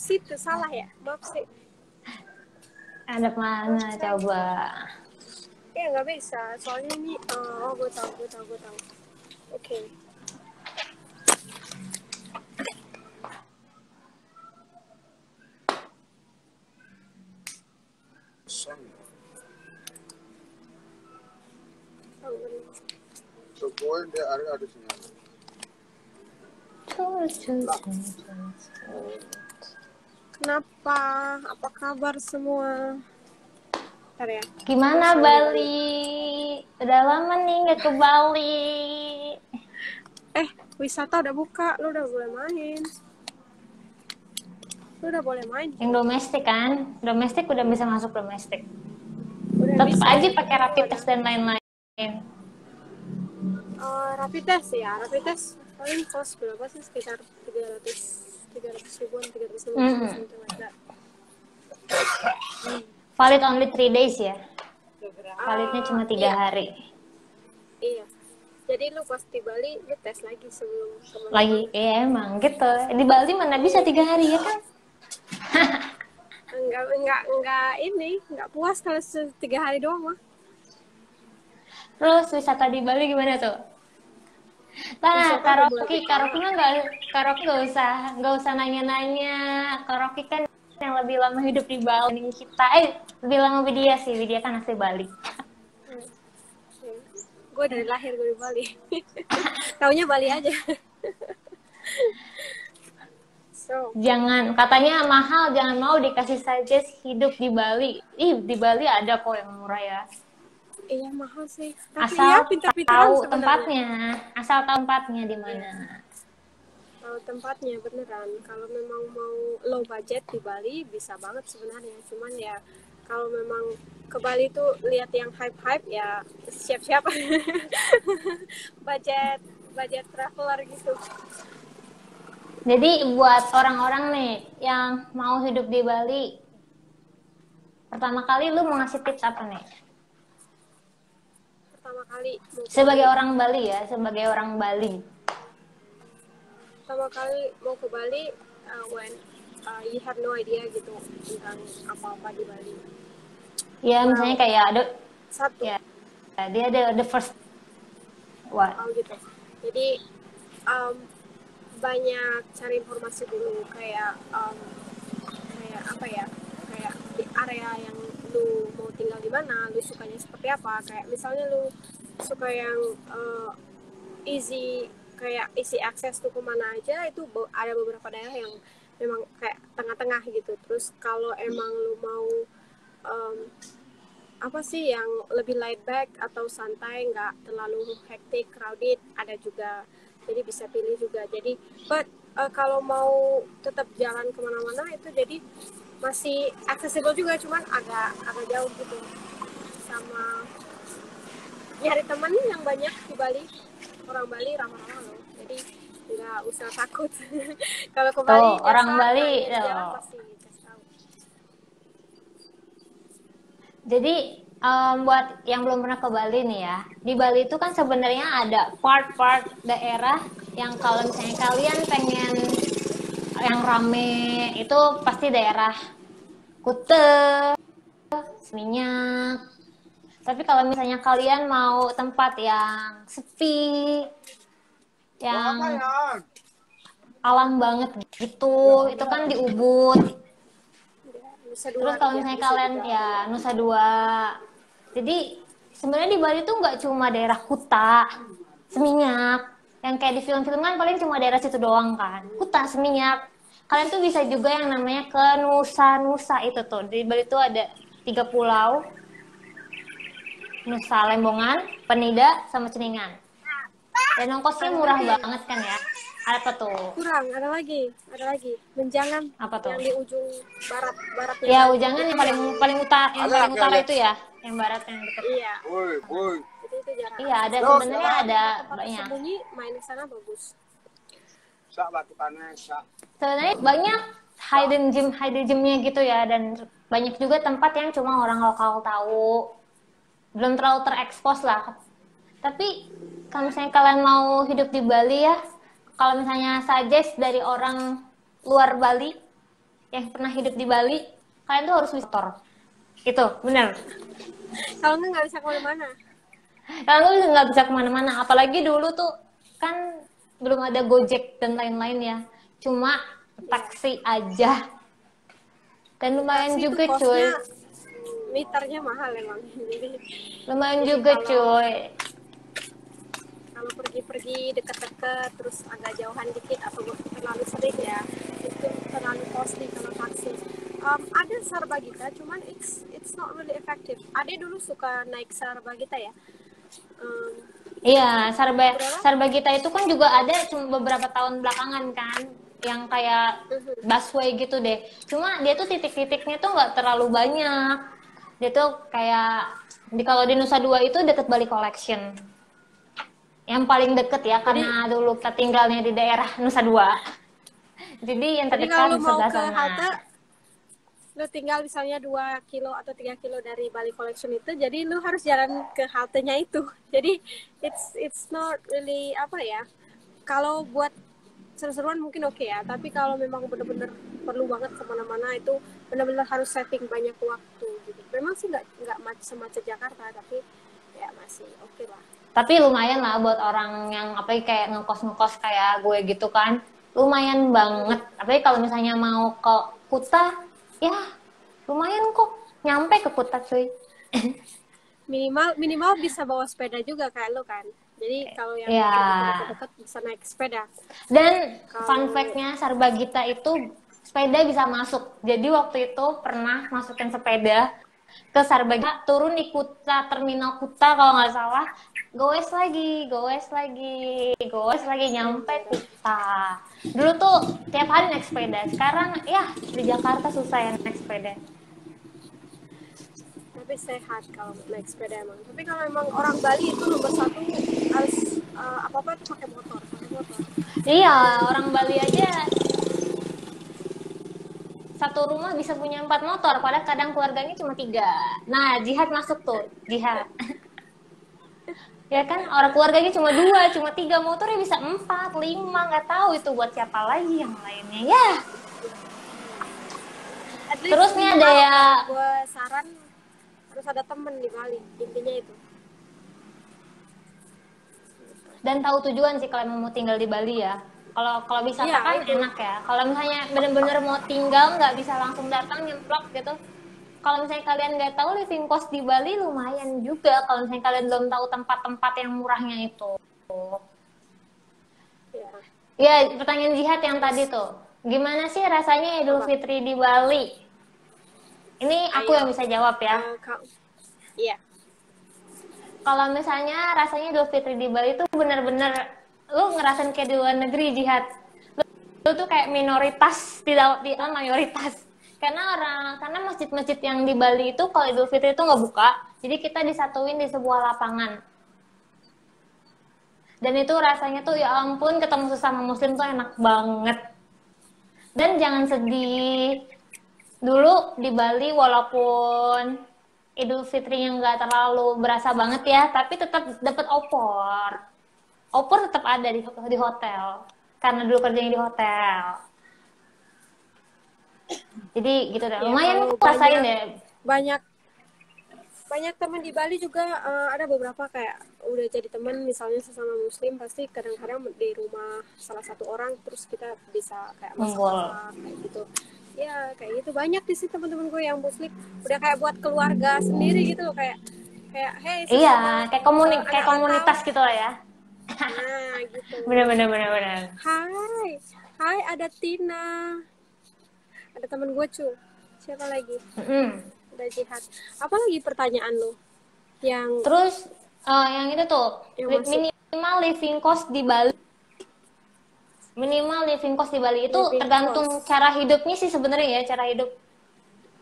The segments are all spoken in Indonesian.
situ salah ya, maaf sih. Ada mana coba? Ya nggak bisa, soalnya ini gue tahu. Oke. Sebuah dia ada sinyal. Kenapa? Apa kabar semua? Bentar ya. Gimana Bali? Udah lama nih nggak ke Bali. Wisata udah buka, lu udah boleh main. Yang domestik kan? Domestik udah bisa masuk domestik. Udah Tetap bisa, aja ya. pakai rapid test dan lain-lain. Rapid test ya, rapid test paling cost berapa sih? Sekitar 300 ribuan, 350 something like that. Valid only 3 days ya? Validnya cuma 3 hari. Iya. Jadi lu pas di Bali, lu tes lagi sebelum teman-teman. Lagi, ya emang gitu. Di Bali mana bisa 3 hari ya kan? Enggak puas kalau 3 hari doang mah. Terus wisata di Bali gimana tuh? Nah, karaoke mah nggak usah nanya-nanya. Karaoke kan yang lebih lama hidup di Bali kita. Lebih lama Widya kan asli Bali. Gue dari lahir gue di Bali. Taunya Bali aja. Jangan, katanya mahal, jangan mau dikasih saja hidup di Bali. Di Bali ada kok yang murah ya. Iya mahal sih. Tapi asal tahu tempatnya. Asal tahu tempatnya di mana. Tahu tempatnya beneran. Kalau memang mau low budget di Bali bisa banget sebenarnya. Cuman ya kalau memang ke Bali tuh lihat yang hype ya siap-siap. budget traveler gitu. Jadi buat orang-orang nih yang mau hidup di Bali, pertama kali lu mau ngasih tips apa nih? Pertama kali sebagai orang Bali ya, sebagai orang Bali. Pertama kali mau ke Bali when you have no idea gitu tentang apa-apa di Bali. Ya, misalnya kayak ada satu. Ya, dia ada the first what? Gitu. Jadi banyak cari informasi dulu kayak apa ya? Kayak di area yang lu mau tinggal di mana, lu sukanya seperti apa? Kayak misalnya lu suka yang easy access tuh kemana aja, itu ada beberapa daerah yang memang kayak tengah-tengah gitu. Terus kalau emang lu mau apa sih yang lebih laid back atau santai, nggak terlalu hectic, crowded, ada juga. Jadi bisa pilih juga. Jadi kalau mau tetap jalan kemana-mana itu jadi masih accessible juga, cuman agak jauh gitu. Sama nyari teman yang banyak di Bali, orang Bali ramah-ramah loh, jadi nggak usah takut. Kalau ke Bali orang Bali pasti kasih tahu. Jadi buat yang belum pernah ke Bali nih ya, di Bali itu kan sebenarnya ada part-part daerah yang kalau misalnya kalian pengen yang rame itu pasti daerah Kuta, Seminyak. Tapi kalau misalnya kalian mau tempat yang sepi, yang alam banget gitu, itu kan di Ubud. Terus kalau misalnya kalian Nusa Dua. Jadi sebenarnya di Bali tuh nggak cuma daerah Kuta, Seminyak, yang kayak di film-film kan paling cuma daerah situ doang kan. Kuta, Seminyak. Kalian tuh bisa juga yang namanya ke Nusa itu tuh. Di Bali tuh ada 3 pulau. Nusa Lembongan, Penida, sama Ceningan. Dan ongkosnya murah banget kan ya. Apa tuh? Kurang, ada lagi. Menjangan. Apa tuh? Yang di ujung baratnya. Ya, Ujangan yang paling utara itu ya, yang barat yang dekat. Iya. Itu jarang. Iya, ada sebenarnya ada banyak. Sembunyi main di sana bagus. Sebenarnya banyak hidden gemnya gitu ya, dan banyak juga tempat yang cuma orang lokal tahu. Belum terlalu terekspos lah. Tapi kalau misalnya kalian mau hidup di Bali ya, kalau misalnya suggest dari orang luar Bali, yang pernah hidup di Bali, kalian tuh harus bisa motor. Itu benar. Kalau nggak bisa kemana-mana. Kalian tuh nggak bisa kemana-mana. Apalagi dulu tuh kan belum ada Gojek dan lain-lain ya. Cuma taksi aja. Dan lumayan Taksi itu juga cuy. kosnya meternya mahal emang. Lumayan Jadi juga kalau cuy. kalau pergi-pergi dekat-dekat terus agak jauhan dikit atau terlalu sering ya itu terlalu costly kalau taksi. Ada Sarbagita cuman it's not really effective. Ade dulu suka naik Sarbagita ya. Um, Iya, berapa? Sarbagita itu kan juga ada cuma beberapa tahun belakangan kan, yang kayak busway gitu deh. Cuma dia tuh titik-titiknya tuh nggak terlalu banyak. Dia tuh kayak kalau di Nusa Dua itu deket Bali Collection. Yang paling deket ya, karena dulu kita tinggalnya di daerah Nusa Dua. Jadi yang Jadi terdekat kalau di lu mau sebelah ke sana. halte, lu tinggal misalnya 2 kilo atau 3 kilo dari Bali Collection itu, jadi lu harus jalan ke haltenya itu. Jadi it's not really apa ya. Kalau buat seru-seruan mungkin oke ya, tapi kalau memang benar-benar perlu banget kemana-mana itu benar-benar harus setting banyak waktu gitu. Memang sih nggak semacet Jakarta, tapi ya masih oke lah. Tapi lumayan lah buat orang yang apa kayak ngekos kayak gue gitu kan, lumayan banget. Apalagi kalau misalnya mau ke Kuta, ya lumayan kok nyampe ke Kuta cuy. Minimal bisa bawa sepeda juga kayak lo kan. Jadi kalau yang Ya. dekat-dekat bisa naik sepeda. Dan fun Kalau fact-nya Sarbagita itu sepeda bisa masuk. Jadi waktu itu pernah masukin sepeda ke Sarbagita, turun di Kuta, terminal Kuta kalau nggak salah, goes lagi nyampe Kuta. Dulu tuh tiap hari naik sepeda. Sekarang ya di Jakarta susah ya naik sepeda. tapi sehat kalau naik sepeda emang. Tapi kalau emang orang Bali itu nomor satu harus apa-apa itu pakai motor. Iya, orang Bali aja satu rumah bisa punya 4 motor, padahal kadang keluarganya cuma 3. Nah, jihad masuk tuh, jihad. Ya kan, orang keluarganya cuma 2, cuma 3 motornya bisa 4, 5, nggak tahu itu buat siapa lagi yang lainnya. Ya. Terus nih ada ya, gue saran harus ada temen di Bali, intinya itu. dan tahu tujuan sih kalau mau tinggal di Bali ya. Kalau bisa Iya, kan itu. enak ya. Kalau misalnya bener-bener mau tinggal nggak bisa langsung datang nyemplok gitu. Kalau misalnya kalian nggak tahu living cost di Bali lumayan juga. Kalau misalnya kalian belum tahu tempat-tempat yang murahnya itu. Ya. Ya, pertanyaan Jihad yang tadi tuh. Gimana sih rasanya Idul Fitri di Bali? Ini aku yang bisa jawab ya. Iya. Kalau misalnya rasanya Idul Fitri di Bali tuh bener-bener lu ngerasain kayak di luar negeri, Jihad. Lu tuh kayak minoritas, tidak mayoritas. Karena masjid-masjid yang di Bali itu kalau Idul Fitri itu nggak buka, jadi kita disatuin di sebuah lapangan. Dan itu rasanya tuh ya ampun, ketemu sesama muslim tuh enak banget. Dan jangan sedih. Dulu di Bali walaupun Idul Fitrinya nggak terlalu berasa banget ya, tapi tetap dapat opor. Opor tetap ada di hotel. Karena dulu kerjanya di hotel. Jadi gitu deh. Lumayan rasain deh. Banyak teman di Bali juga ada beberapa kayak udah jadi teman misalnya sesama muslim pasti kadang-kadang di rumah salah satu orang terus kita bisa kayak masak kayak gitu. Ya kayak gitu banyak di sini teman-teman gue yang muslim udah kayak buat keluarga sendiri gitu loh kayak hey iya kayak komunitas gitu lah ya. Nah gitu. Bener. Hai ada Tina, ada teman gue siapa lagi? Ada Jihad. Apa lagi pertanyaan lo? Terus yang itu tuh minimal living cost di Bali. Minimal living cost di Bali itu tergantung cara hidupnya sih sebenarnya ya, cara hidup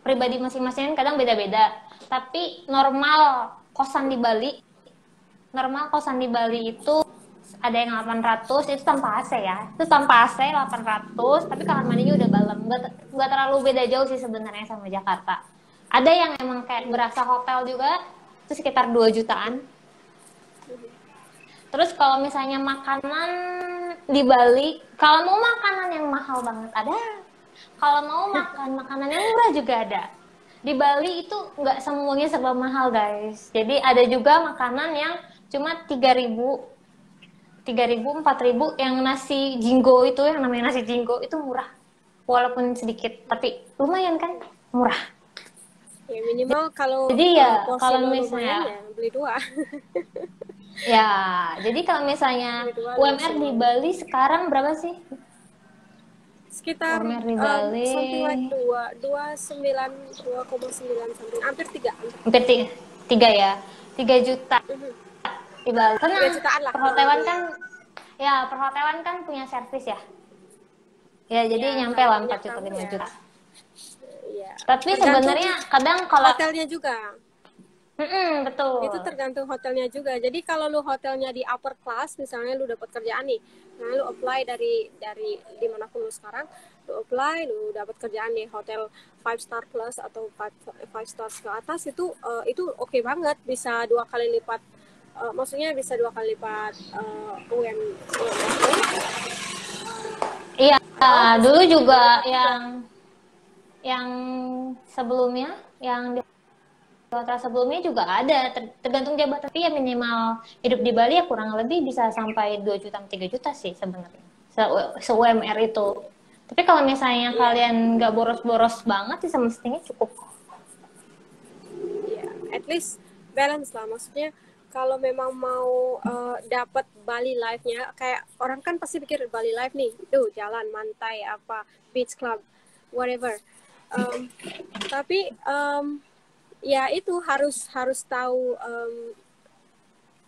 pribadi masing-masing kadang beda-beda. Tapi normal kosan di Bali itu ada yang 800, itu tanpa AC ya. Itu tanpa AC 800, tapi kamar mandinya udah dalam. Nggak terlalu beda jauh sih sebenarnya sama Jakarta. Ada yang emang kayak berasa hotel juga, itu sekitar 2 jutaan. Terus kalau misalnya makanan di Bali, kalau mau makanan yang mahal banget ada. Kalau mau makan makanan yang murah juga ada. Di Bali itu nggak semuanya serba mahal guys. Jadi ada juga makanan yang cuma 3.000, 4.000. Yang nasi jinggo itu, yang namanya nasi jinggo itu murah. Walaupun sedikit, tapi lumayan kan murah. Ya minimal kalau Jadi ya porsi kalau lo misalnya lumayan ya beli 2. ya, jadi kalau misalnya Beli 2 UMR di maksimal. Bali sekarang berapa sih? Sekitar UMR di Bali something like 2,9 something, hampir 3. hampir tiga ya, 3 juta di Bali. Karena 3 jutaan lah kurang perhotelan lebih. kan, ya perhotelan kan punya servis ya. Ya jadi Ya nyampe kalau lah punya 4 juta tamu 5 ya. juta. Ya. Tapi Tergantung sebenarnya kadang kalau hotelnya juga. betul. Itu tergantung hotelnya juga. Jadi kalau lu hotelnya di upper class, misalnya lu dapat kerjaan nih, nah lu apply dari dimanapun lu sekarang, lu apply, lu dapat kerjaan di hotel 5 star plus atau 5 stars ke atas, itu oke banget, bisa 2 kali lipat. Maksudnya bisa 2 kali lipat UMR. Iya, dulu juga juga. yang sebelumnya, yang di hotel sebelumnya juga ada, tergantung jabatan. Tapi ya minimal hidup di Bali ya kurang lebih bisa sampai 2 juta 3 juta sih sebenarnya. Se-UMR itu. Tapi kalau misalnya Iya. kalian nggak boros-boros banget sih semestinya cukup. Ya, at least balance lah, maksudnya kalau memang mau dapat Bali life-nya, kayak orang kan pasti pikir Bali life nih, tuh jalan pantai apa beach club whatever. Tapi ya itu harus tahu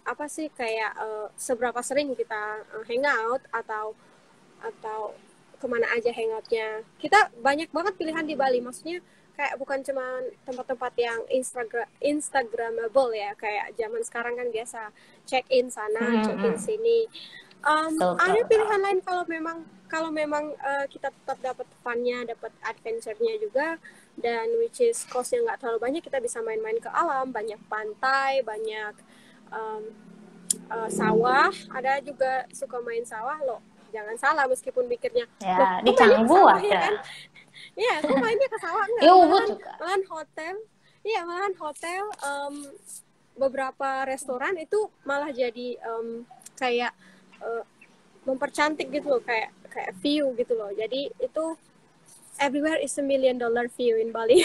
apa sih kayak seberapa sering kita hangout atau kemana aja hangoutnya. Kita banyak banget pilihan di Bali, maksudnya kayak bukan cuma tempat-tempat yang Instagramable ya, kayak zaman sekarang kan biasa check in sana, check in sini. Ada pilihan lain kalau memang kita tetap dapat fun-nya, dapat adventure-nya juga, dan which is cost-nya nggak terlalu banyak, kita bisa main-main ke alam, banyak pantai, banyak sawah. Ada juga suka main sawah loh, jangan salah, meskipun pikirnya Ya, loh di kok mainnya ke Canggu sawah ya ada. kan. Ya, kok mainnya ke sawah, enggak. Ya, Ubud juga. Malahan hotel beberapa restoran itu malah jadi kayak mempercantik gitu loh, kayak view gitu loh. Jadi itu everywhere is a $1 million view in Bali.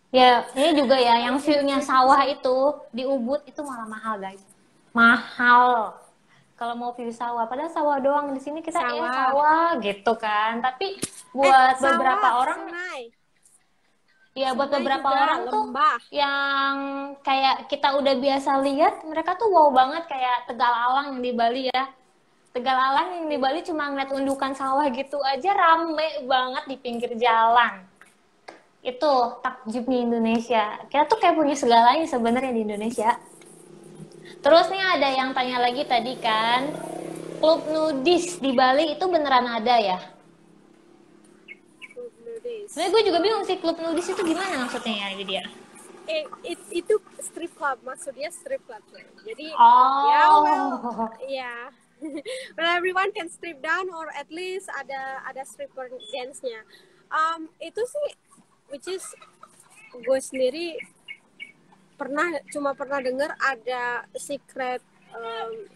Ya, ini juga ya yang view-nya sawah itu di Ubud itu malah mahal, guys. Mahal. Kalau mau view sawah, padahal sawah doang, di sini kita sawah gitu kan. Tapi buat beberapa orang, sungai. ya buat Sungai beberapa juga, orang lembah. tuh yang kayak kita udah biasa lihat, mereka tuh wow banget kayak Tegal Alang yang di Bali ya. Tegal Alang yang di Bali cuma ngeliat undukan sawah gitu aja rame banget di pinggir jalan. Itu takjubnya Indonesia. Kita tuh kayak punya segalanya sebenarnya di Indonesia. Terus nih ada yang tanya lagi tadi kan, klub nudis di Bali itu beneran ada ya? Sebenarnya gue juga bingung sih klub nudis itu gimana maksudnya ya dia. Itu strip club, maksudnya strip club. Jadi well everyone can strip down, or at least ada stripper dance-nya. Itu sih which is gue sendiri cuma pernah dengar ada secret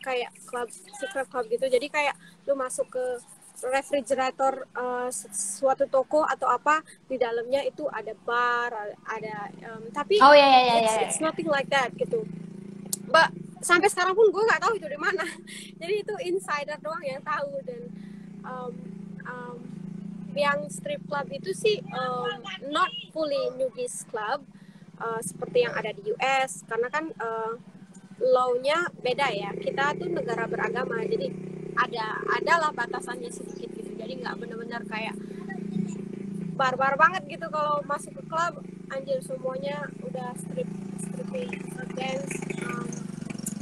kayak secret club gitu. Jadi kayak lu masuk ke refrigerator suatu toko atau apa, di dalamnya itu ada bar, ada tapi it's nothing like that gitu. Mbak, sampai sekarang pun gue nggak tahu itu di mana. Jadi itu insider doang yang tahu. Dan yang strip club itu sih not fully nudist club seperti yang ada di US, karena kan law-nya beda ya. Kita tuh negara beragama, jadi adalah batasannya sedikit gitu. Jadi nggak benar-benar kayak barbar banget gitu kalau masuk ke klub, anjir semuanya udah stripping dance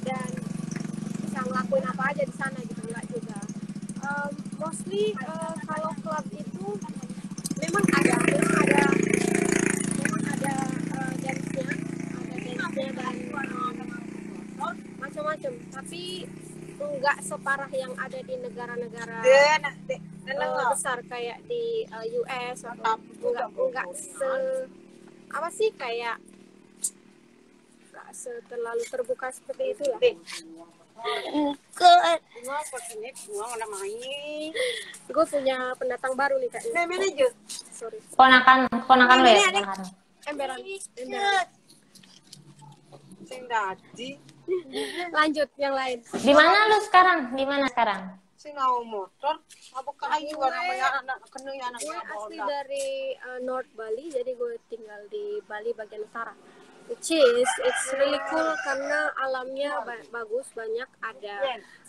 dan bisa ngelakuin apa aja di sana gitu, enggak juga. Mostly kalau klub itu memang ada dance-nya, dan macam-macam, tapi enggak separah yang ada di negara-negara besar kayak di US atau enggak apa sih kayak terlalu terbuka seperti itu lah. Gue punya pendatang baru nih kak. Sorry. Ponakan lo ya? Ponakan. Emberan. Lanjut yang lain. Di mana lu sekarang? Di mana sekarang? motor, apa kayu namanya anak kena ya anak Gue asli dari North Bali, jadi gue tinggal di Bali bagian utara. Which is it's really cool karena alamnya bagus, banyak ada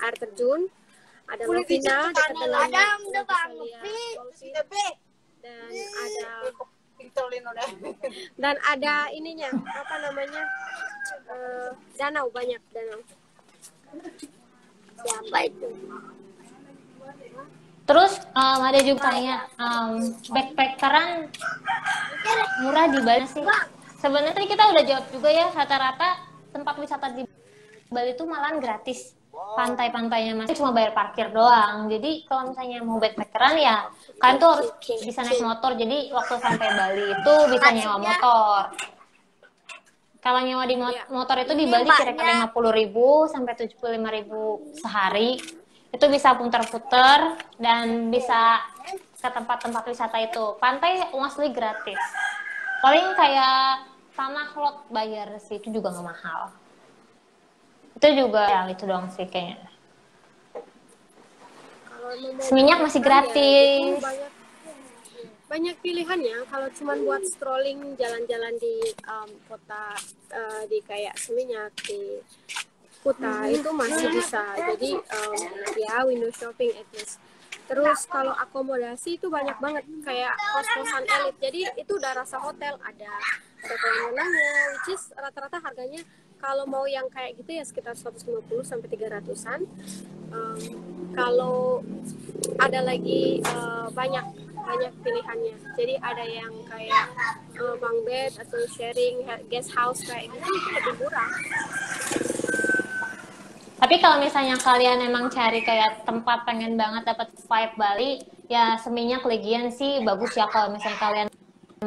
air terjun, ada Lovina dekat dengan dan ada ininya apa namanya danau, banyak danau. Siapa itu? Terus ada juga tanya backpackeran murah di Bali sih. Sebenarnya tadi kita udah jawab juga ya, rata-rata tempat wisata di Bali itu malahan gratis. Pantai-pantainya masih cuma bayar parkir doang. Jadi kalau misalnya mau backpackeran ya kalian tuh harus bisa naik motor. Jadi waktu sampai Bali itu bisa nyewa motor. Kalau nyewa di motor itu di Bali kira-kira 50.000 sampai 75.000 sehari. Itu bisa putar-putar dan bisa ke tempat-tempat wisata itu. Pantai mostly gratis. Paling kayak tanah lot bayar sih, itu juga nggak mahal. Itu juga yang itu doang sih kayaknya. Seminyak masih gratis. Banyak pilihannya. Kalau cuma buat strolling jalan-jalan di kota di kayak Seminyak di Kuta itu masih bisa. Jadi ya window shopping at least. Terus kalau akomodasi itu banyak banget kayak kos-kosan elit. Jadi itu udah rasa hotel, ada kolam renangnya, which is rata-rata harganya kalau mau yang kayak gitu ya sekitar 150 sampai 300-an. Kalau ada lagi banyak pilihannya. Jadi ada yang kayak bunk bed atau sharing guest house kayak gitu itu lebih murah. Tapi kalau misalnya kalian emang cari kayak tempat pengen banget dapat vibe Bali, ya Seminyak Legian sih bagus ya kalau misalnya kalian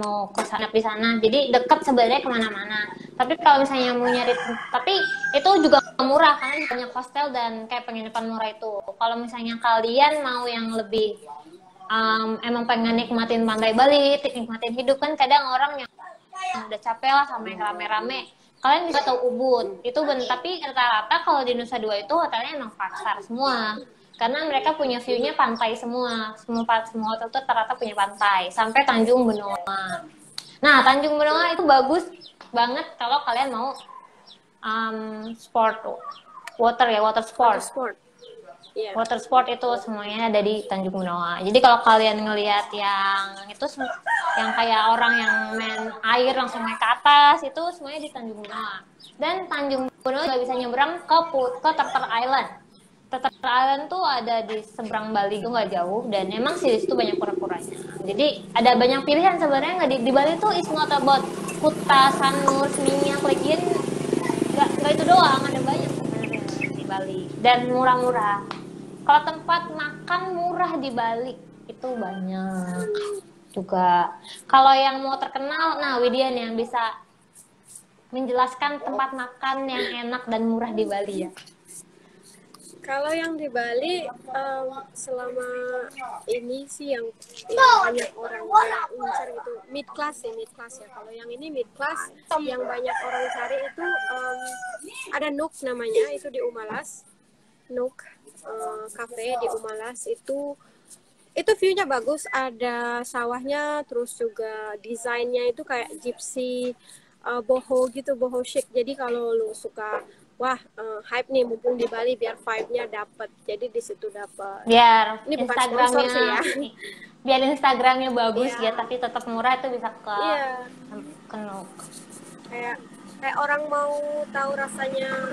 mau ke sana di sana. Jadi dekat sebenarnya kemana-mana. Tapi kalau misalnya mau nyari, tapi itu juga murah karena banyak hostel dan kayak penginapan murah itu. Kalau misalnya kalian mau yang lebih emang pengen nikmatin pantai Bali, nikmatin hidup, kan kadang orang yang udah capek lah sama yang rame-rame. Kalian bisa tahu Ubud, itu tapi rata-rata kalau di Nusa Dua itu hotelnya emang 5-star semua. Karena mereka punya view-nya pantai semua hotel itu rata-rata punya pantai, sampai Tanjung Benoa. Nah, Tanjung Benoa itu bagus banget kalau kalian mau water sport. Yeah. Water sport itu semuanya ada di Tanjung Benoa. Jadi kalau kalian ngelihat yang itu yang kayak orang yang main air langsung naik ke atas, itu semuanya di Tanjung Benoa. Dan Tanjung Benoa juga bisa nyebrang ke Turtle Island. Turtle Island tuh ada di seberang Bali, itu nggak jauh, dan emang sih di situ banyak pura-puranya. Jadi ada banyak pilihan sebenarnya. Di Bali tuh is not about Kuta, Sanur, Seminyak, Legian, nggak itu doang, ada banyak sebenarnya di Bali dan murah-murah. Kalau tempat makan murah di Bali itu banyak juga. Kalau yang mau terkenal, nah Widian yang bisa menjelaskan tempat makan yang enak dan murah di Bali ya. Kalau yang di Bali selama ini sih yang banyak orang incar gitu mid class ya. Kalau yang ini mid class yang banyak orang cari itu ada Nook namanya, itu di Umalas. Nook cafe di Umalas itu view-nya bagus, ada sawahnya, terus juga desainnya itu kayak gypsy boho gitu, boho chic. Jadi kalau lu suka hype nih mumpung di Bali biar vibe-nya dapet, jadi di situ dapet. Biar ini Instagramnya sih ya. Biar Instagramnya bagus ya, tapi tetap murah, itu bisa ke Nook. Kayak orang mau tahu rasanya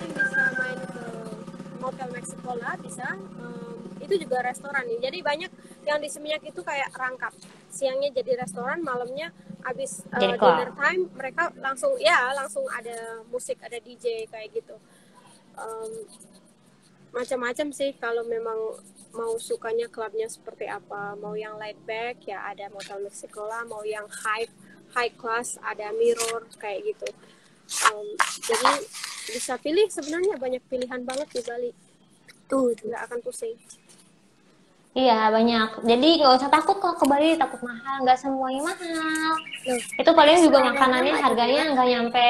bisa main ke Hotel Mexico lah, bisa. Itu juga restoran nih. Jadi banyak yang di Seminyak itu kayak rangkap. Siangnya jadi restoran, malamnya habis dinner time mereka langsung ada musik, ada DJ kayak gitu. macam-macam sih kalau memang mau sukanya klubnya seperti apa, mau yang laid back ya ada Motel Mexico lah, mau yang high class ada Mirror kayak gitu. Jadi bisa pilih, sebenarnya banyak pilihan banget di Bali, nggak akan pusing. Iya, banyak. Jadi nggak usah takut kalau ke Bali takut mahal, nggak semuanya mahal. Itu paling juga makanannya harganya nggak nyampe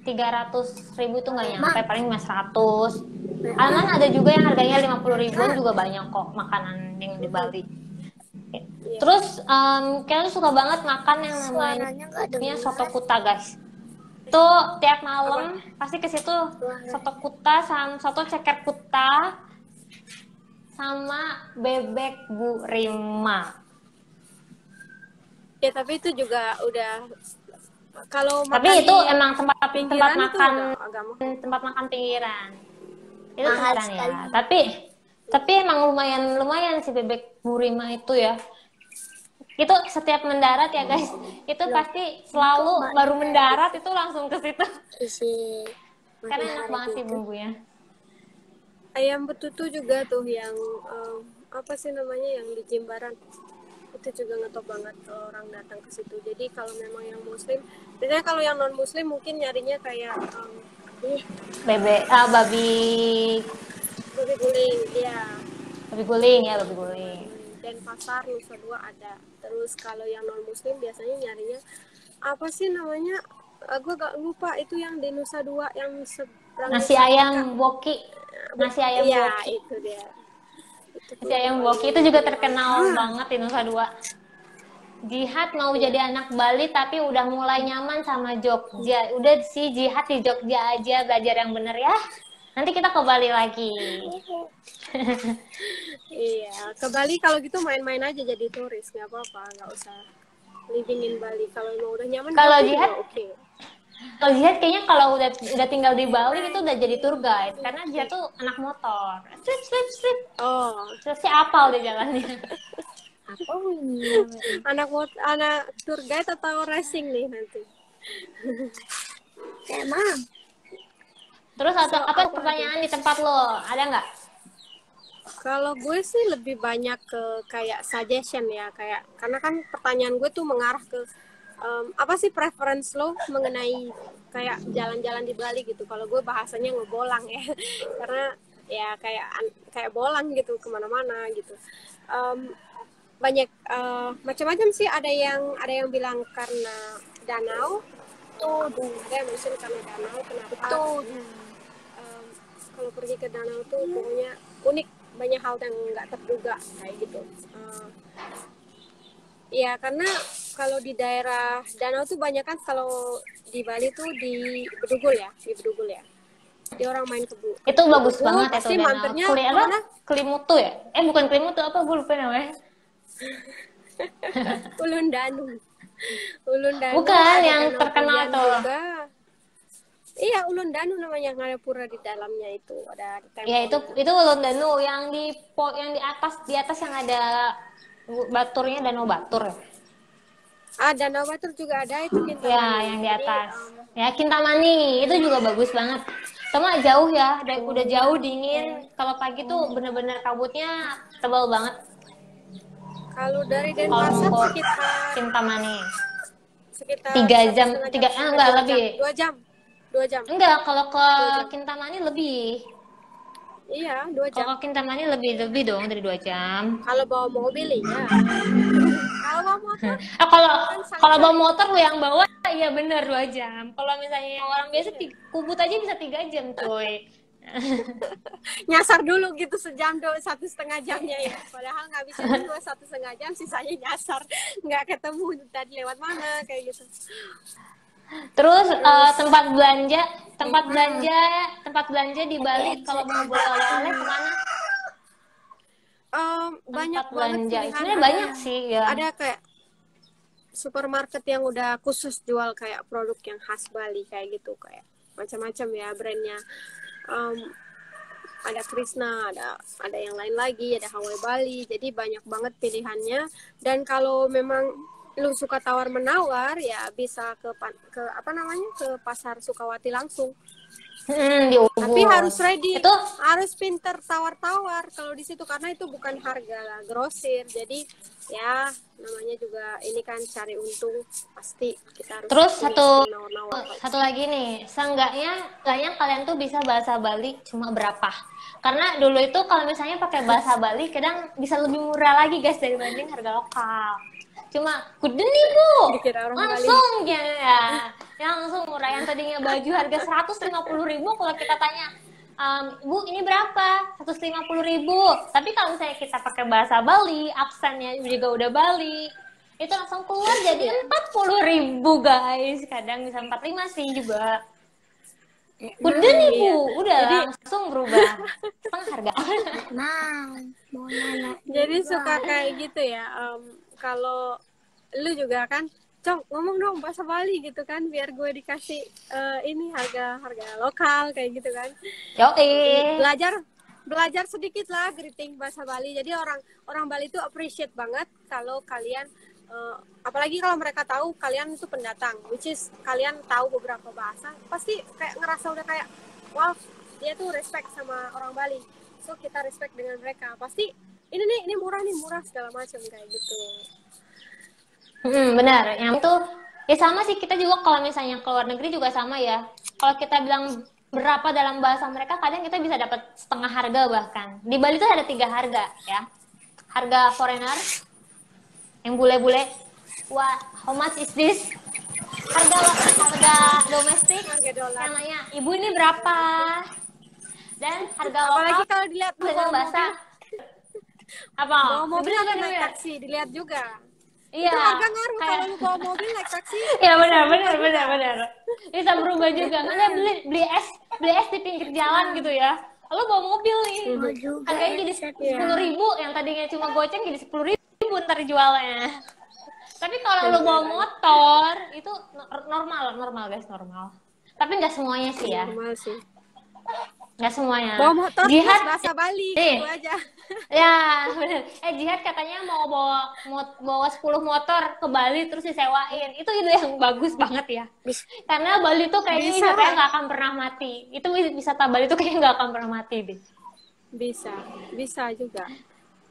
300.000 tuh nggak nyampe, paling cuma 100. Aman ada juga yang harganya 50.000-an juga banyak kok makanan yang di Bali. Iya. Terus kalian suka banget makan yang namanya soto kuta, guys. Itu tiap malam pasti ke situ soto kuta sama soto ceker kuta sama bebek gurima. Ya tapi itu juga udah kalau Tapi makan itu di emang tempat pinggiran itu makan udah agak mahal. tempat makan pinggiran. Itu tempat ya. Tapi emang lumayan si bebek gurima itu ya. Itu setiap mendarat ya guys, itu pasti selalu baru mendarat itu langsung ke situ. Karena enak banget sih bumbunya. Ayam betutu juga tuh yang apa sih namanya yang di Jimbaran, itu juga ngetop banget kalau orang datang ke situ. Jadi kalau memang yang muslim, biasanya kalau yang non muslim mungkin nyarinya kayak Babi guling, ya. babi guling. Dan pasar Nusa Dua ada. Terus kalau yang non muslim biasanya nyarinya apa sih namanya? Gue gak lupa itu yang di Nusa Dua yang seberang Nasi ayam woki. Nasi ayam ya, woki. itu dia. Nasi ayam woki itu juga terkenal banget di Nusa Dua. Jihad mau jadi anak Bali tapi udah mulai nyaman sama Jogja. Udah sih Jihad di Jogja aja, belajar yang bener ya. Nanti kita ke Bali lagi. Iya, ke Bali kalau gitu main-main aja jadi turis, nggak apa-apa, nggak usah living in Bali. Kalau emang udah nyaman, Kalau Bali Jihad, juga oke. Kalau Jihad kayaknya kalau udah tinggal di Bali itu udah jadi tour guide karena dia tuh anak motor. Strip. Oh, Terus apa udah jalannya. anak tour guide atau racing nih nanti? Emang. Terus apa pertanyaan di tempat lo? Ada nggak? Kalau gue sih lebih banyak ke kayak suggestion ya, kayak karena kan pertanyaan gue tuh mengarah ke apa sih preference lo mengenai kayak jalan-jalan di Bali gitu. Kalau gue bahasanya ngebolang ya, karena ya kayak bolang gitu kemana-mana gitu. Banyak macam-macam sih, ada yang bilang karena danau tuh, ada yang mention karena danau. Kenapa? Kalau pergi ke danau tuh pokoknya unik, banyak hal yang nggak terduga kayak gitu. Ya karena kalau di daerah danau tuh banyak kan, kalau di Bali tuh di Bedugul ya. Dia orang main kebu. Itu bagus banget itu pasti danau. mampirnya Apa? Kelimutu ya? Bukan Kelimutu, apa gue lupa namanya. Ulun Danu. Bukan yang terkenal tuh. Juga. Iya, Ulun Danu namanya, ada pura di dalamnya itu, ada tempel. Ya itu Ulun Danu yang di atas yang ada baturnya, Danau Batur ya. Danau Batur juga ada, itu Kintamani. Ya, yang di atas. Ya, Kintamani itu juga bagus banget. Cuma jauh ya, udah jauh dingin. Kalau pagi tuh bener-bener kabutnya tebal banget. Kalau dari Denpasar sekitar Kintamani. Sekitar 3 jam, enggak lebih. 2 jam. Enggak, kalau ke Kintamani lebih. Iya, 2 jam. Kalau Kintamani lebih dong dari 2 jam. Kalau bawa mobil iya. Kalau bawa motor? Kalau bawa motor lu yang bawa, iya bener 2 jam. Kalau misalnya yang orang biasa Kubut aja bisa 3 jam, cuy. Nyasar dulu gitu sejam, 1,5 jamnya ya. Padahal ngabisin dulu 1,5 jam, sisanya nyasar. Nggak ketemu tadi lewat mana kayak gitu. Terus tempat belanja di Bali kalau mau buat oleh-oleh kemana? Banyak belanja. Banget Sebenarnya banyak sih ya. Ada kayak supermarket yang udah khusus jual kayak produk yang khas Bali kayak gitu, kayak macam-macam ya brandnya. Ada Krishna, ada yang lain lagi, ada Hawaii Bali. Jadi banyak banget pilihannya. Dan kalau memang lu suka tawar menawar ya bisa ke pasar Sukawati langsung. Di Ubud. Tapi harus ready, Itu harus pinter tawar-tawar kalau di situ karena itu bukan harga grosir. Jadi ya namanya juga ini kan cari untung, pasti kita harus terus punya satu skill nawar-nawar. satu lagi nih, seenggaknya kalian tuh bisa bahasa Bali cuma berapa? Karena dulu itu kalau misalnya pakai bahasa Bali kadang bisa lebih murah lagi guys dibanding harga lokal. Cuma kudu nih bu, Dikira orang Bali. langsung ya langsung murah. Yang tadinya baju harga 150.000 kalau kita tanya, Bu ini berapa? 150.000. Tapi kalau misalnya kita pakai bahasa Bali, aksennya juga udah Bali, itu langsung keluar jadi 40.000 guys. Kadang bisa 45 sih juga. Udah nih bu, udah langsung berubah setengah harga. Mau nanya. Jadi suka kayak gitu ya. Kalau lu juga kan, Cong ngomong dong bahasa Bali gitu kan, biar gue dikasih ini harga lokal kayak gitu kan. Yoi. Belajar sedikit lah greeting bahasa Bali. Jadi orang Bali itu appreciate banget kalau kalian apalagi kalau mereka tahu kalian itu pendatang, which is kalian tahu beberapa bahasa, pasti kayak ngerasa udah kayak wow, dia tuh respect sama orang Bali. So kita respect dengan mereka. Pasti ini murah segala macam kayak gitu. Benar. Yang itu ya sama sih, kita juga kalau misalnya ke luar negeri juga sama ya. Kalau kita bilang berapa dalam bahasa mereka, kadang kita bisa dapat setengah harga bahkan. Di Bali tuh ada 3 harga ya. Harga foreigner, yang bule-bule. Wah, how much is this? Harga domestik, Harga dolar. yang nanya, ibu ini berapa? Dan harga Apalagi lokal kalau dilihat dengan bahasa apa? bawa mobil Bener, atau bener, naik bener. taksi dilihat juga. Iya. Itu harga ngaruh kayak- kalau lu bawa mobil naik taksi. Ya benar. Bisa berubah juga. Karena beli es di pinggir jalan gitu ya. Lalu bawa mobil nih. Harganya jadi 10.000, yang tadinya cuma goceng jadi 10.000 ntar jualnya. Tapi kalau lu bawa motor itu normal guys, normal. Tapi nggak semuanya sih ya. Normal sih. Nggak semuanya. Bawa motor Jihad terus bahasa Bali Nih. itu aja. Ya bener. Jihad katanya mau bawa 10 motor ke Bali terus disewain. Itu ide yang bagus banget ya. Karena Bali tuh kayaknya Bisa. wisatanya nggak akan pernah mati. Itu wisata Bali tuh kayaknya nggak akan pernah mati deh. Bisa juga.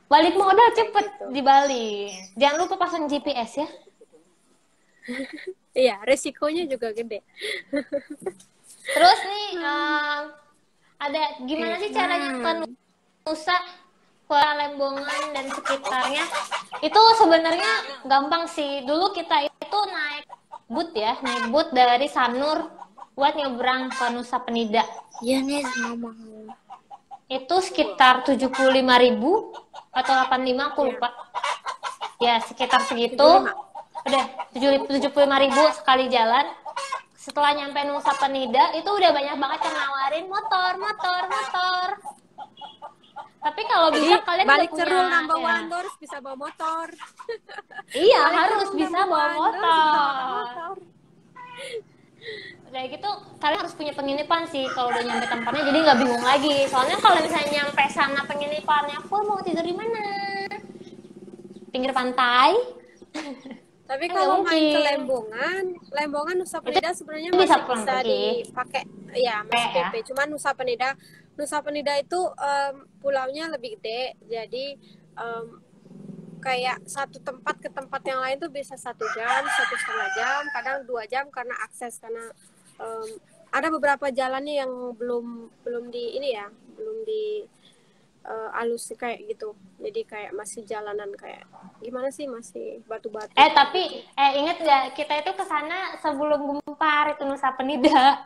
Balik modal cepet di Bali. Jangan lupa pasang GPS ya. Iya, resikonya juga gede. Terus nih ada gimana sih caranya ke Nusa, ke Lembongan dan sekitarnya? Itu sebenarnya gampang sih. Dulu kita itu naik boot dari Sanur buat nyebrang ke Nusa Penida. Iya nih ngomong. Itu sekitar 75.000 atau 85 aku lupa. Ya sekitar segitu. Udah 75.000 sekali jalan. Setelah nyampe Nusa Penida itu udah banyak banget yang nawarin motor. Tapi kalau bisa kalian Balik udah punya, cerul number ya. one harus bisa bawa motor. Iya, Balik harus cerul bisa number bawa one, harus bisa motor. bawa motor. Udah gitu, kalian harus punya penginapan sih kalau udah nyampe tempatnya, jadi nggak bingung lagi. Soalnya kalau misalnya nyampe sana penginapannya, aku mau tidur di mana? Pinggir pantai. Tapi Nggak kalau main ke mungkin. Lembongan Nusa Penida sebenarnya bisa masih pulang bisa pergi. dipakai, ya masih Ya. PP. Cuman Nusa Penida itu pulaunya lebih gede, jadi kayak satu tempat ke tempat yang lain tuh bisa 1 jam, 1,5 jam, kadang 2 jam karena akses, karena ada beberapa jalannya yang belum di ini ya, belum di alus kayak gitu. Jadi kayak masih jalanan kayak gimana sih, masih batu-batu. Tapi inget nggak kita itu kesana sebelum Gempar itu Nusa Penida.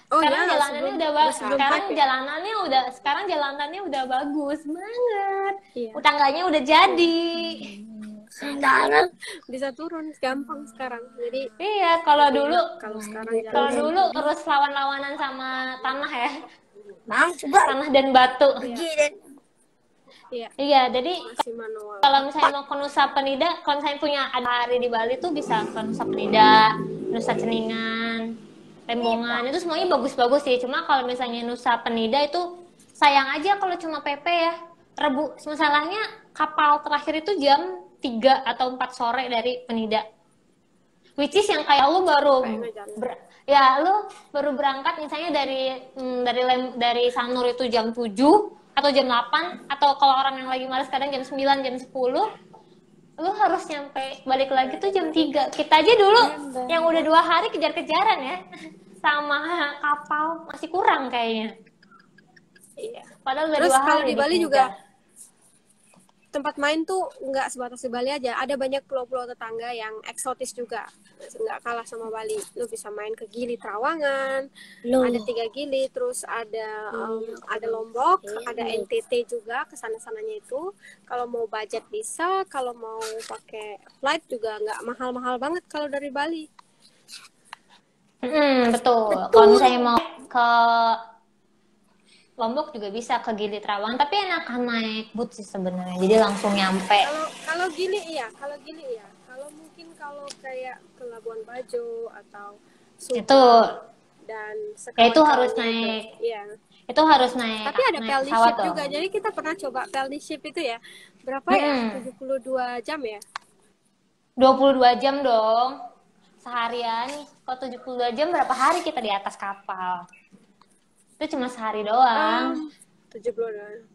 Oh Sekarang ya, jalanannya udah bagus. sebelum Sekarang jalanannya udah bagus banget. Iya. Utangganya udah jadi. Sekarang bisa turun gampang sekarang. Jadi Iya, kalau dulu kalau sekarang kalau jalan dulu terus lawan-lawanan sama tanah ya. Bang coba Tanah dan batu. pergi dan iya Iya, jadi masih manual. kalau misalnya mau ke Nusa Penida, kalau misalnya punya ada hari di Bali tuh bisa ke Nusa Penida, Nusa Ceningan, Lembongan, itu semuanya bagus-bagus sih. Cuma kalau misalnya Nusa Penida itu sayang aja kalau cuma PP ya. Masalahnya kapal terakhir itu jam 3 atau 4 sore dari Penida. which is yang kayak lu baru Kayak ngejalan. lu baru berangkat misalnya dari Sanur itu jam 7 atau jam 8, atau kalau orang yang lagi malas kadang jam 9, jam 10, lu harus nyampe balik lagi tuh jam 3. Kita aja dulu yang udah 2 hari kejar-kejaran ya sama kapal masih kurang kayaknya. Iya. Padahal udah Terus 2 hari kalau di Bali dikejar. juga tempat main tuh nggak sebatas di Bali aja, ada banyak pulau-pulau tetangga yang eksotis juga, nggak kalah sama Bali. Lu bisa main ke Gili Trawangan, ada 3 Gili, terus ada Lombok, ada NTT juga, kesana-sananya itu. Kalau mau budget bisa, kalau mau pakai flight juga nggak mahal-mahal banget kalau dari Bali. Betul. Kalau misalnya mau ke Lombok juga bisa, ke Gili Trawangan, tapi enakan naik boat sih sebenarnya. Jadi langsung nyampe. Kalau Gili iya. Kalau mungkin kalau kayak ke Labuan Bajo atau Subang Itu dan ya itu harus sekawan-kawannya naik. itu. Iya. Itu harus naik. Tapi ada naik pelni pesawat ship dong. juga. Jadi kita pernah coba pelni ship itu ya. Berapa ya? 72 jam ya? 22 jam dong. Seharian. Kalau 72 jam berapa hari kita di atas kapal? Itu cuma sehari doang. 72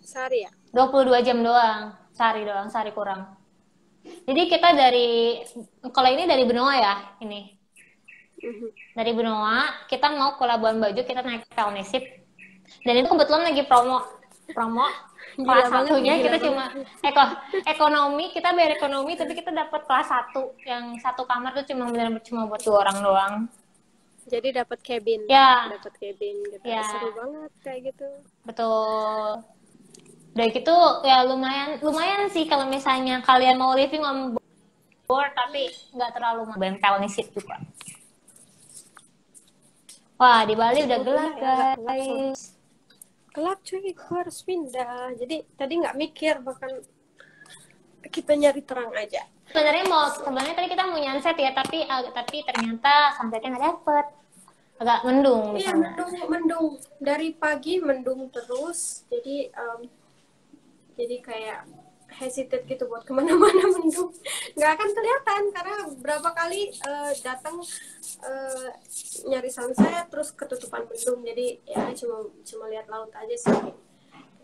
sehari ya? 22 jam doang. Sehari kurang. Jadi kita kalau ini dari Benoa ya, ini. Dari Benoa, kita mau ke Labuan Bajo, kita naik pelni ship. Dan itu kebetulan lagi promo kelas satunya kita cuma ekonomi, kita bayar ekonomi, tapi kita dapat kelas 1 yang satu kamar tuh cuma buat 2 orang doang. Jadi dapat cabin. Ya. Dapat cabin gitu. Ya. Seru banget kayak gitu. Betul. Udah gitu ya lumayan sih kalau misalnya kalian mau living on board, tapi nggak terlalu pelni ship juga. Wah, di Bali udah gelap guys. Gelap cuy, gue harus pindah. Jadi tadi nggak mikir, bahkan kita nyari terang aja. Sebenarnya tadi kita mau nyanset ya, tapi ternyata sunsetnya nggak dapet. Agak mendung di Iya, sana. mendung. Dari pagi mendung terus. Jadi kayak hesitate gitu buat kemana-mana mendung. Nggak akan kelihatan karena berapa kali datang nyari sunset terus ketutupan mendung. Jadi ya cuma lihat laut aja sih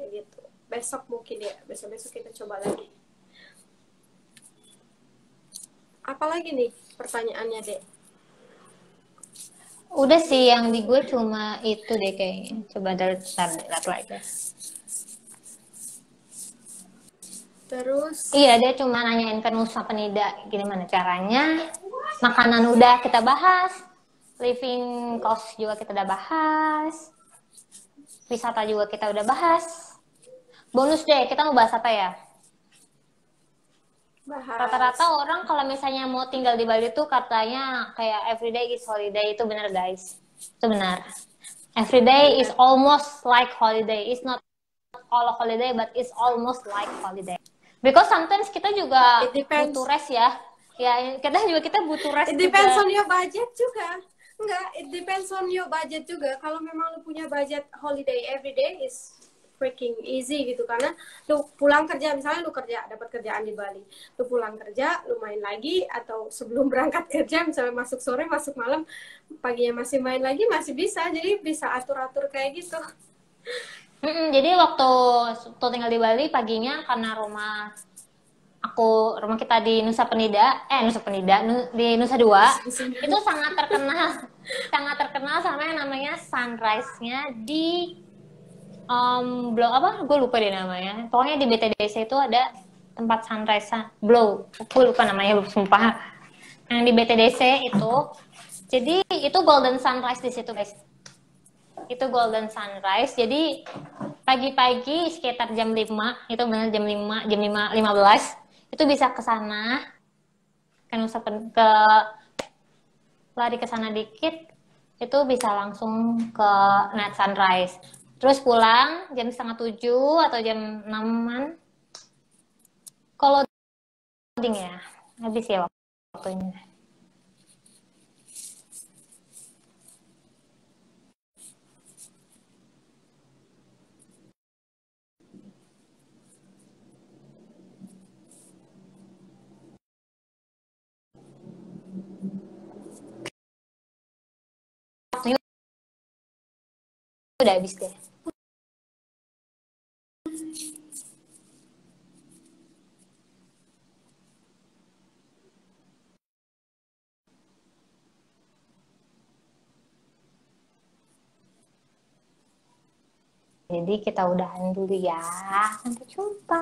kayak gitu. Besok mungkin ya, besok kita coba lagi. Apalagi nih pertanyaannya, Dek? Udah sih, yang di gue cuma itu deh kayaknya. Coba lihat lagi. Terus? Iya, dia cuma nanyain ke Nusa Penida gimana caranya. Makanan udah kita bahas. Living cost juga kita udah bahas. Wisata juga kita udah bahas. Bonus deh, kita mau bahas apa ya? Rata-rata orang kalau misalnya mau tinggal di Bali tuh katanya kayak everyday is holiday. Itu benar guys, itu benar. Everyday is almost like holiday. It's not all holiday, but it's almost like holiday. Because sometimes kita juga butuh rest ya. Ya, kita butuh rest. It depends on your budget juga. Enggak, it depends on your budget juga. Kalau memang lu punya budget holiday everyday is freaking easy gitu, karena lu pulang kerja, misalnya lu kerja dapat kerjaan di Bali, lu pulang kerja lu main lagi, atau sebelum berangkat kerja misalnya masuk sore masuk malam paginya masih main lagi, masih bisa. Jadi bisa atur-atur kayak gitu. Jadi waktu tinggal di Bali paginya, karena rumah kita di Nusa Penida di Nusa Dua itu sangat terkenal sama yang namanya sunrise-nya di Blow apa? Gue lupa deh namanya. Pokoknya di BTDC itu ada tempat sunrise Blow. Gue lupa namanya, sumpah. Yang di BTDC itu, jadi itu golden sunrise di situ guys. Itu golden sunrise. Jadi pagi-pagi sekitar jam 5, itu benar jam 5:15 itu bisa ke sana. Kan usah lari ke sana dikit itu bisa langsung ke night sunrise. Terus pulang jam 6:30 atau jam 6-an. Kalau loading ya, habis ya waktunya. udah habis deh. Jadi kita udahan dulu ya. Sampai jumpa.